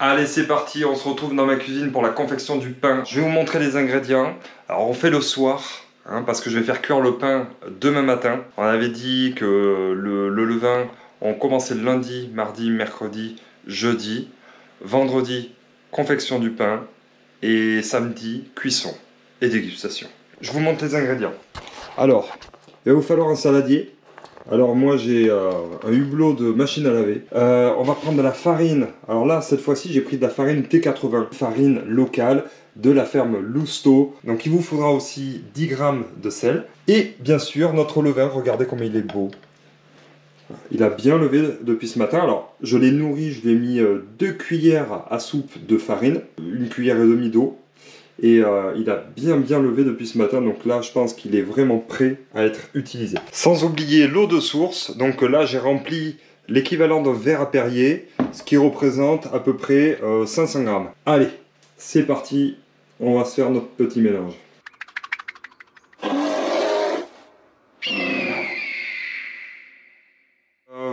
Allez, c'est parti, on se retrouve dans ma cuisine pour la confection du pain. Je vais vous montrer les ingrédients. Alors on fait le soir, parce que je vais faire cuire le pain demain matin. On avait dit que le levain, on commençait le lundi, mardi, mercredi, jeudi. Vendredi, confection du pain. Et samedi, cuisson et dégustation. Je vous montre les ingrédients. Alors, il va vous falloir un saladier. Alors moi j'ai un hublot de machine à laver. On va prendre de la farine. Alors là cette fois-ci j'ai pris de la farine T80. Farine locale de la ferme Lousteau. Donc il vous faudra aussi 10 grammes de sel. Et bien sûr notre levain, regardez comme il est beau. Il a bien levé depuis ce matin. Alors je l'ai nourri, je lui ai mis 2 cuillères à soupe de farine. 1 cuillère et demie d'eau. Et il a bien levé depuis ce matin, donc là je pense qu'il est vraiment prêt à être utilisé. Sans oublier l'eau de source, donc là j'ai rempli l'équivalent d'un verre à Perrier, ce qui représente à peu près 500 grammes. Allez, c'est parti, on va se faire notre petit mélange.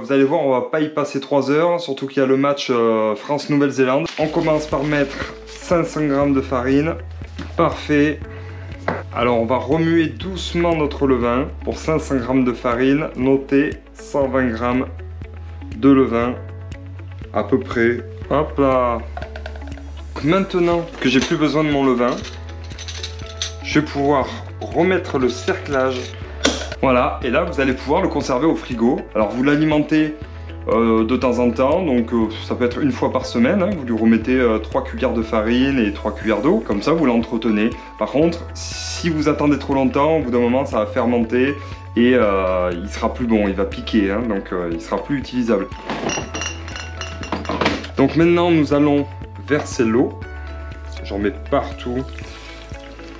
Vous allez voir, on va pas y passer 3 heures, surtout qu'il y a le match France-Nouvelle-Zélande. On commence par mettre 500 g de farine. Parfait. Alors on va remuer doucement notre levain. Pour 500 g de farine, notez 120 g de levain. À peu près. Hop là. Maintenant que j'ai plus besoin de mon levain, je vais pouvoir remettre le cerclage. Voilà, et là vous allez pouvoir le conserver au frigo. Alors vous l'alimentez de temps en temps, donc ça peut être une fois par semaine, vous lui remettez 3 cuillères de farine et 3 cuillères d'eau, comme ça vous l'entretenez. Par contre, si vous attendez trop longtemps, au bout d'un moment ça va fermenter et il sera plus bon, il va piquer, donc il sera plus utilisable. Donc maintenant nous allons verser l'eau, j'en mets partout,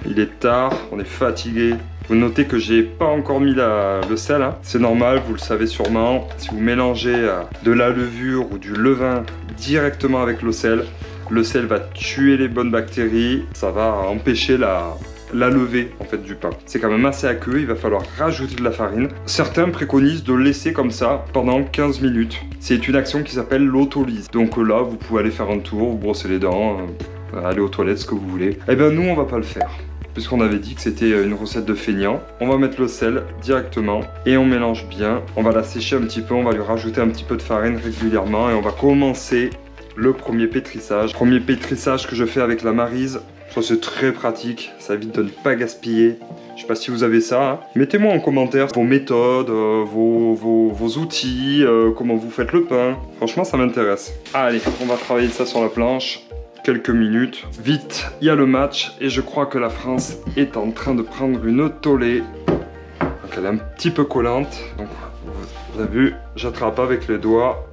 il est tard, on est fatigué. Vous notez que j'ai pas encore mis le sel, c'est normal, vous le savez sûrement. Si vous mélangez de la levure ou du levain directement avec le sel va tuer les bonnes bactéries, ça va empêcher la levée en fait du pain. C'est quand même assez aqueux, il va falloir rajouter de la farine. Certains préconisent de laisser comme ça pendant 15 minutes. C'est une action qui s'appelle l'autolyse. Donc là, vous pouvez aller faire un tour, vous brosser les dents, aller aux toilettes, ce que vous voulez. Eh bien nous, on va pas le faire. Puisqu'on avait dit que c'était une recette de feignant. On va mettre le sel directement et on mélange bien. On va la sécher un petit peu, on va lui rajouter un petit peu de farine régulièrement et on va commencer le premier pétrissage. Premier pétrissage que je fais avec la Maryse. Ça c'est très pratique, ça évite de ne pas gaspiller. Je sais pas si vous avez ça. Mettez-moi en commentaire vos méthodes, vos outils, comment vous faites le pain. Franchement ça m'intéresse. Allez, on va travailler ça sur la planche. Quelques minutes. Vite, il y a le match et je crois que la France est en train de prendre une tollée. Donc elle est un petit peu collante. Donc vous avez vu, j'attrape avec les doigts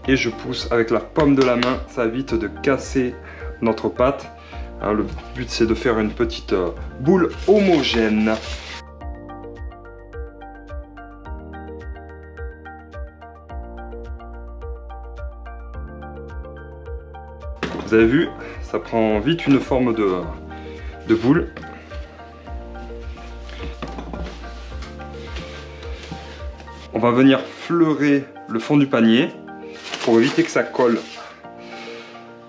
et je pousse avec la paume de la main. Ça évite de casser notre pâte. Le but c'est de faire une petite boule homogène. Vous avez vu, ça prend vite une forme de boule. On va venir fleurer le fond du panier pour éviter que ça colle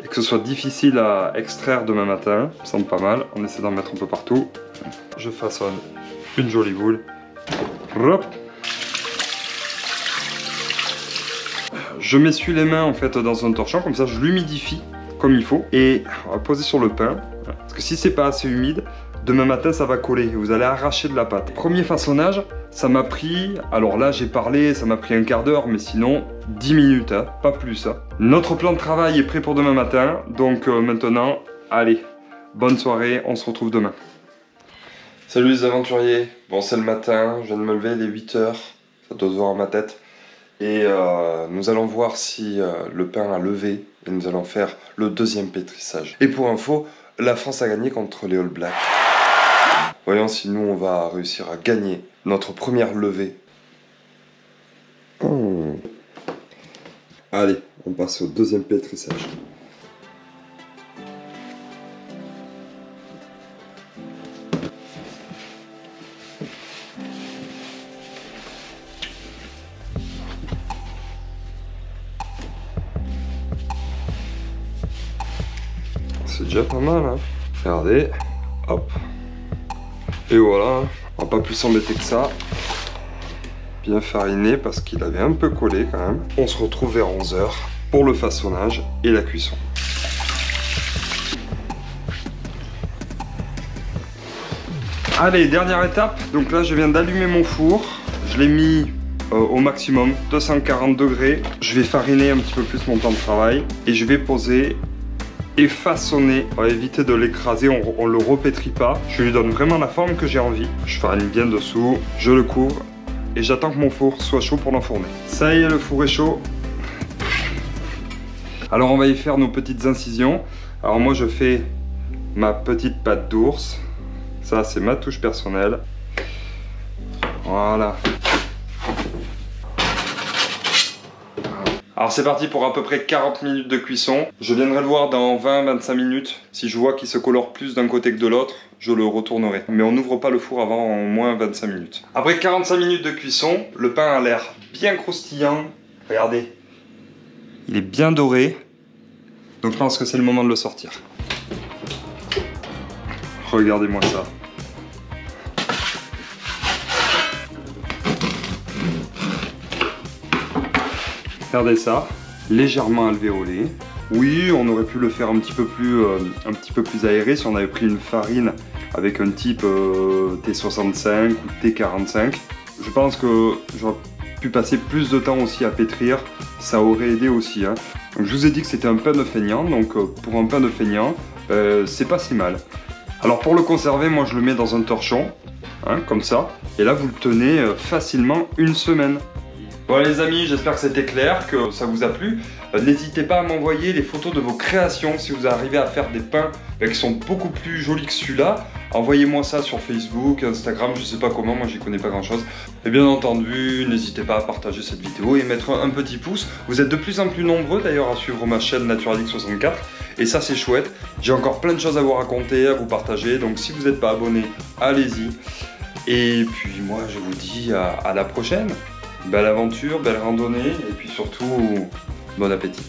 et que ce soit difficile à extraire demain matin. Ça semble pas mal, on essaie d'en mettre un peu partout. Je façonne une jolie boule. Hop. Je m'essuie les mains en fait dans un torchon, comme ça je l'humidifie comme il faut et on va poser sur le pain parce que si c'est pas assez humide, demain matin ça va coller et vous allez arracher de la pâte. Premier façonnage, ça m'a pris, alors là j'ai parlé, ça m'a pris un quart d'heure, mais sinon 10 minutes, pas plus. Notre plan de travail est prêt pour demain matin, donc maintenant, allez, bonne soirée, on se retrouve demain. Salut les aventuriers, bon c'est le matin, je viens de me lever, il est 8 h, ça doit se voir à ma tête. Et nous allons voir si le pain a levé et nous allons faire le deuxième pétrissage. Et pour info, la France a gagné contre les All Blacks. Voyons si nous on va réussir à gagner notre première levée. Allez, on passe au deuxième pétrissage. c'est déjà pas mal, hein. Regardez, hop. Et voilà, on va pas plus s'embêter que ça. Bien fariné parce qu'il avait un peu collé quand même. On se retrouve vers 11 h pour le façonnage et la cuisson. Allez, dernière étape. Donc là, je viens d'allumer mon four. Je l'ai mis au maximum, 240 degrés. Je vais fariner un petit peu plus mon temps de travail et je vais poser et façonner. On va éviter de l'écraser, on le repétrit pas. Je lui donne vraiment la forme que j'ai envie. Je farine bien dessous, je le couvre et j'attends que mon four soit chaud pour l'enfourner. Ça y est, le four est chaud. Alors on va y faire nos petites incisions. Alors moi je fais ma petite patte d'ours. Ça c'est ma touche personnelle. Voilà. Alors c'est parti pour à peu près 40 minutes de cuisson. Je viendrai le voir dans 20-25 minutes. Si je vois qu'il se colore plus d'un côté que de l'autre, je le retournerai. Mais on n'ouvre pas le four avant au moins 25 minutes. Après 45 minutes de cuisson, le pain a l'air bien croustillant. Regardez, il est bien doré. Donc je pense que c'est le moment de le sortir. Regardez-moi ça. Regardez ça, légèrement alvéolé. Oui, on aurait pu le faire un petit peu plus aéré si on avait pris une farine avec un type T65 ou T45. Je pense que j'aurais pu passer plus de temps aussi à pétrir, ça aurait aidé aussi, hein. Donc, je vous ai dit que c'était un pain de feignant, donc pour un pain de feignant, c'est pas si mal. Alors pour le conserver, moi je le mets dans un torchon, hein, comme ça, et là vous le tenez facilement une semaine. Voilà les amis, j'espère que c'était clair, que ça vous a plu. N'hésitez pas à m'envoyer les photos de vos créations si vous arrivez à faire des pains qui sont beaucoup plus jolis que celui-là. Envoyez-moi ça sur Facebook, Instagram, je sais pas comment, moi j'y connais pas grand chose. Et bien entendu, n'hésitez pas à partager cette vidéo et mettre un petit pouce. Vous êtes de plus en plus nombreux d'ailleurs à suivre ma chaîne Naturalix64 et ça c'est chouette. J'ai encore plein de choses à vous raconter, à vous partager, donc si vous n'êtes pas abonné, allez-y. Et puis moi je vous dis à la prochaine. Belle aventure, belle randonnée et puis surtout, bon appétit.